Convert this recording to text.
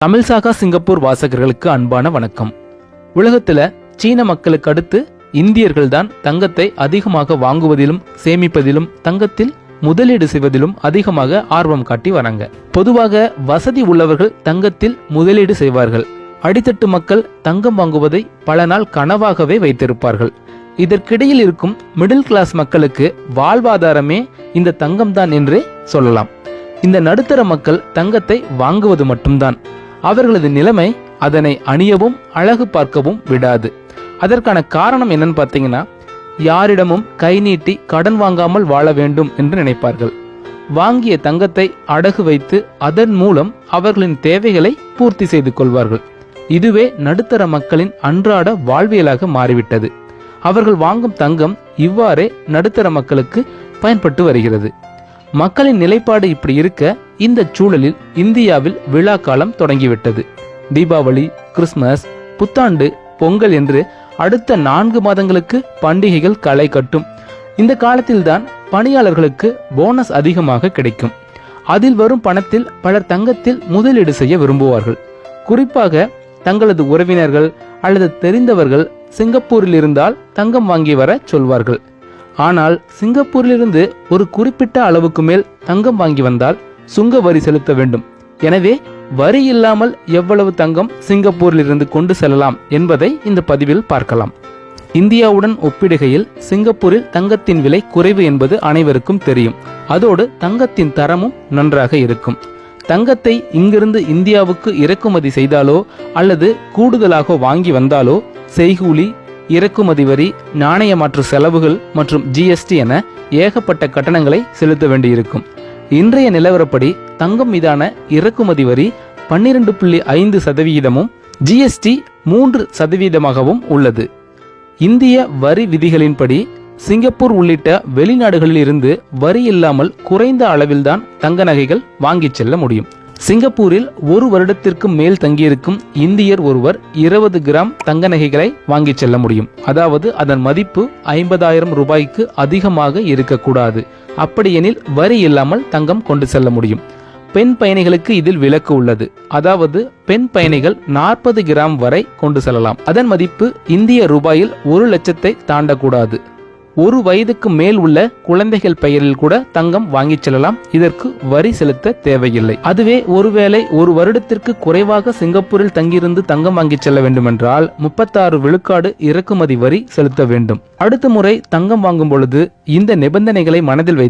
தமிழ் சாகா Singapore வாசகர்களுக்கு அன்பான வணக்கம். உலகத்துல சீன மக்களுக்கு அடுத்து இந்தியர்கள் தான் தங்கத்தை அதிகமாக வாங்குவதிலும் சேமிப்பதிலும் தங்கத்தில் முதலீடு செய்வதிலும் அதிகமாக ஆர்வம் காட்டி வராங்க. பொதுவாக வசதி உள்ளவர்கள் தங்கத்தில் முதலீடு செய்வார்கள். அடித்தட்டு மக்கள் தங்கம் வாங்குவதை பல நாள் கனவாகவே வைத்திருப்பார்கள். இதற்கிடையில் இருக்கும் மிடில் கிளாஸ் மக்களுக்கு வாழ்வாதாரமே இந்த தங்கம் தான் என்றே சொல்லலாம். இந்த நடுத்தர மக்கள் தங்கத்தை வாங்குவது மட்டும்தான். அவர்களது நிலைமை அதனை அணியவும் அழகு பார்க்கவும் விடாது. அதற்கான காரணம் என்னன்னு பார்த்தீங்கன்னா, யாரிடமும் கை நீட்டி கடன் வாங்காமல் வாழ வேண்டும் என்று நினைப்பார்கள். வாங்கிய தங்கத்தை அடகு வைத்து அதன் மூலம் அவர்களின் தேவைகளை பூர்த்தி செய்து கொள்வார்கள். இதுவே நடுத்தர மக்களின் அன்றாட வாழ்வியலாக மாறிவிட்டது. அவர்கள் வாங்கும் தங்கம் இவ்வாறே நடுத்தர மக்களுக்கு பயன்பட்டு வருகிறது. மக்களின் நிலைப்பாடு இப்படி இருக்க, இந்த சூழலில் இந்தியாவில் விழா காலம் தொடங்கிவிட்டது. தீபாவளி, கிறிஸ்துமஸ், புத்தாண்டு, பொங்கல் என்று அடுத்த 4 மாதங்களுக்கு பண்டிகைகள் களை கட்டும். இந்த காலத்தில்தான் பணியாளர்களுக்கு போனஸ் அதிகமாக கிடைக்கும். அதில் வரும் பணத்தில் பலர் தங்கத்தில் முதலீடு செய்ய விரும்புவார்கள். குறிப்பாக தங்களது உறவினர்கள் அல்லது தெரிந்தவர்கள் சிங்கப்பூரில் இருந்தால் தங்கம் வாங்கி வர சொல்வார்கள். ஆனால் சிங்கப்பூரிலிருந்து ஒரு குறிப்பிட்ட அளவுக்கு மேல் தங்கம் வாங்கி வந்தால் சுங்க வரி செலுத்த வேண்டும். எனவே வரி இல்லாமல் எவ்வளவு தங்கம் சிங்கப்பூரிலிருந்து கொண்டு செல்லலாம் என்பதை இந்த பதிவில் பார்க்கலாம். இந்தியாவுடன் ஒப்பிடுகையில் சிங்கப்பூரில் தங்கத்தின் விலை குறைவு என்பது அனைவருக்கும் தெரியும். அதோடு தங்கத்தின் தரமும் நன்றாக இருக்கும். தங்கத்தை இங்கிருந்து இந்தியாவுக்கு இறக்குமதி செய்தாலோ அல்லது கூடுதலாக வாங்கி வந்தாலோ செய்கூலி, இறக்குமதி வரி, நாணய மாற்று செலவுகள் மற்றும் ஜிஎஸ்டி என ஏகப்பட்ட கட்டணங்களை செலுத்த வேண்டியிருக்கும். இன்றைய நிலவரப்படி தங்கம் மீதான இறக்குமதி வரி 12.5%, ஜிஎஸ்டி 3% உள்ளது. இந்திய வரி விதிகளின்படி சிங்கப்பூர் உள்ளிட்ட வெளிநாடுகளில் இருந்து வரி இல்லாமல் குறைந்த அளவில்தான் தங்க நகைகள் வாங்கிச் செல்ல முடியும். சிங்கப்பூரில் 1 வருடத்திற்கு மேல் தங்கியிருக்கும் இந்தியர் ஒருவர் 20 கிராம் தங்க நகைகளை வாங்கிச் செல்ல முடியும். அதாவது அதன் மதிப்பு 50,000 ரூபாய்க்கு அதிகமாக இருக்கக்கூடாது. அப்படியெனில் வரி இல்லாமல் தங்கம் கொண்டு செல்ல முடியும். பெண் பயணிகளுக்கு இதில் விலக்கு உள்ளது. அதாவது பெண் பயணிகள் 40 கிராம் வரை கொண்டு செல்லலாம். அதன் மதிப்பு இந்திய ரூபாயில் 1 லட்சத்தை தாண்டக்கூடாது. 1 வயதுக்கு மேல் உள்ள குழந்தைகள் பெயரில் கூட தங்கம் வாங்கிச் செல்லலாம். இதற்கு வரி செலுத்த தேவையில்லை. அதுவே ஒருவேளை 1 வருடத்திற்கு குறைவாக சிங்கப்பூரில் தங்கியிருந்து தங்கம் வாங்கிச் செல்ல வேண்டுமென்றால் 36 விழுக்காடு இறக்குமதி வரி செலுத்த வேண்டும். அடுத்த முறை தங்கம் வாங்கும் பொழுது இந்த நிபந்தனைகளை மனதில் வைத்து